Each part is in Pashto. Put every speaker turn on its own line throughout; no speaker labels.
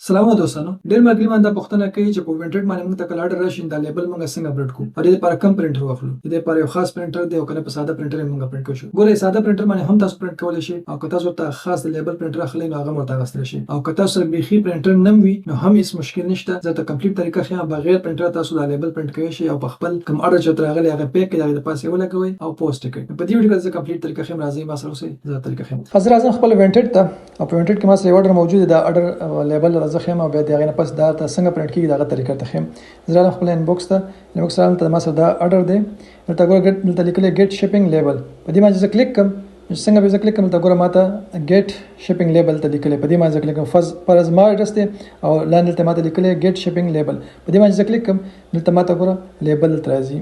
سلام دوستانو ډیر مګلی من دا پوښتنه کوي چې په وینټډ باندې موږ ته کله اډر راشي دا لیبل موږ څنګه پرنټ کوو او د دې لپاره کوم پرنټر واخلو د دې لپاره یو خاص پرنټر دی او کنه په ساده پرنټر موږ پرنټ کوو ګوره ساده پرنټر باندې هم تاسو پرنټ کولای شئ او که تاسو ته خاص لیبل پرنټر اخلئ نو هغه مرته غوښتل شي او که تاسو بيخي پرنټر نم وي نو هم هیڅ مشکل نشته زه ته کمپلیټ طریقه خیا بغیر پرنټر تاسو دا لیبل پرنټ کوئ شئ او په خپل کوم اډر چې ترغلي هغه پیک کړئ د پاسه ولګوي او پوسټ کړئ په دې ویډیو کې زه کمپلیټ طریقه خیم راځي ما سره اوسئ زه طریقه خیم حاضر اعظم خپل وینټډ ته او په وینټډ کې ما سره یو اډر موجود دی دا اډر لیبل راځه خیم او بیا دغه نه پس دا څنګه پرنټ کیږي دا طریقه ته خیم زه خپل انبوکس ته ما سره دا اډر دی نو تا ګور ګټ لیکل ګیټ شپینګ لیبل په دې باندې کلیک کوم څنګه به کلیک کوم تا ګور ماته ګیټ شپینګ لیبل ته لیکل په دې باندې کلیک کوم فرض ما اډرس ته او لاندې ته ماته لیکل ګیټ شپینګ لیبل په دې باندې کلیک کوم نو ته ماته ګور لیبل ترازی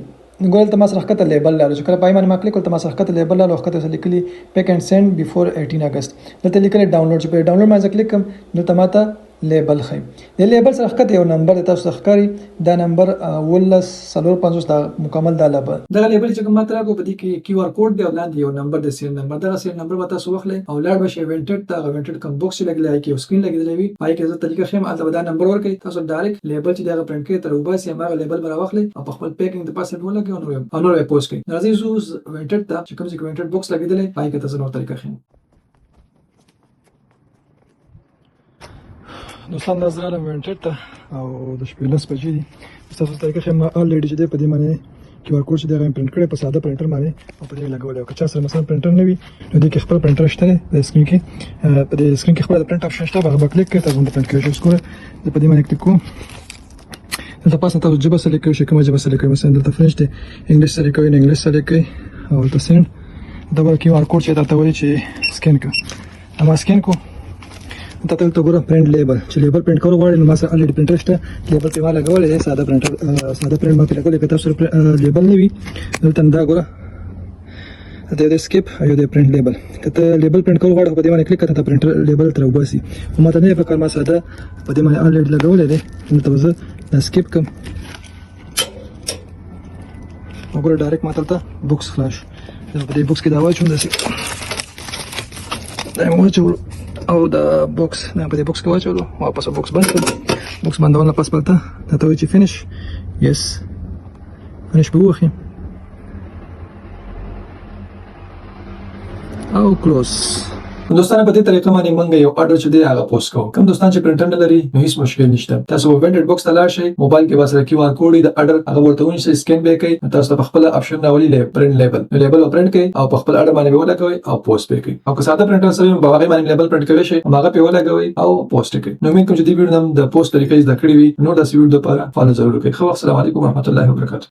ګول ته ما سره خطه لیبل لاله چې کله پای باندې ما کلیک کول ته ما سره خطه لیبل لاله وخت ته لیکلي پیک اینڈ سند بیفور 18 اگست دلته لیکل ډاونلوډ چې په ډاونلوډ باندې کلیک کوم نو ته ماته لیبل خیم د لیبل سره خطه یو نمبر تاسو ښکاری دا نمبر 1945 دا مکمل دا لیبل دا لیبل چې کوم ماته راغو په دې کې کیو آر کوډ دی او لاندې یو نمبر د سیر نمبر دا سیر نمبر به تاسو واخلئ او لاړ بشئ وینټډ ته وینټډ کوم باکس لګلای کی او سکرین لګیدلې وي پای کې زه طریقه خیم البته دا نمبر ورکړئ تاسو ډایرکټ لیبل چې دا پرنټ کړئ تر وباسي هغه لیبل به راوخلئ او په خپل پیکینګ د پاسه ولګئ او نور یې پوسټ کړئ راځي زو وینټډ ته چې کوم ځای وینټډ باکس لګیدلې پای کې تاسو نور طریقه خیم دوستان دا زرالم وینټډ ته او د شپې 10 بجې دي تاسو طریقه خیم الریډي چې په دې باندې کیو آر کوډ چې دا پرنټ کړی په ساده پرنټر باندې او په دې لګولې او که چا سره مثلا پرنټر نه وي نو دې کې خپل پرنټر شته د سکرین کې په دې سکرین کې خپل پرنټ اپشن شته هغه کلیک کړئ تاسو پرنټ کوئ شو سکور په دې باندې کلیک کوم دلته پاسه تاسو جبه سلیکټ کوئ کومه جبه سلیکټ کوئ مثلا دلته فرنچ دی انګلیش سلیکټ کوئ انګلیش سلیکټ کوئ او دلته سند دا به کیو آر کوډ چې درته وایي چې سکین کړه اما سکین کو ته ته ګوره پرنټ لیبل چې لیبل پرنټ کول غواړي نو ما سره الریډي پرنټر شته لیبل په والا غواړي ساده پرنټر ساده پرنټ ما په لګولې که تاسو لیبل نه وي دلته دا ګوره د سکیپ ایو د پرنټ لیبل کته لیبل پرنټ کول غواړي په دې باندې کلیک کړه ته پرنټر لیبل تر وباسي او ما ته نه فکر ما ساده په دې باندې الریډي لګولې دي نو ته زه سکیپ کوم وګوره ډایرکټ ما ته بوکس فلاش په دې بوکس کې دا واچوم دا مو واچول او دا باکس نه په دې باکس کې واچولو واپس باکس بند کړ باکس بندول پس پلته دا ته وایي چې فینیش یس فینیش به ووخي او کلوز دوستانه په دې طریقه باندې موږ یو اډر چې دی هغه پوسټ کوو کوم دوستان چې پرنټر نه لري نو هیڅ مشکل نشته تاسو وینټډ باکس ته لاړ شئ موبایل کې واسره کیو آر کوډ د اډر هغه ورته ونیسئ سکین به کوي تاسو په خپل اپشن راولي پرنټ لیبل لیبل او پرنټ کوي او په خپل اډر باندې ولګوي او پوسټ به کوي او که ساده پرنټر سره په هغه باندې لیبل پرنټ کوي شي هغه په ولګوي او پوسټ کوي نو موږ کوم چې دې ویډیو د پوسټ طریقې زده کړې وي نو دا ویډیو لپاره فالو ضرور کړئ خو السلام علیکم ورحمت الله وبرکاته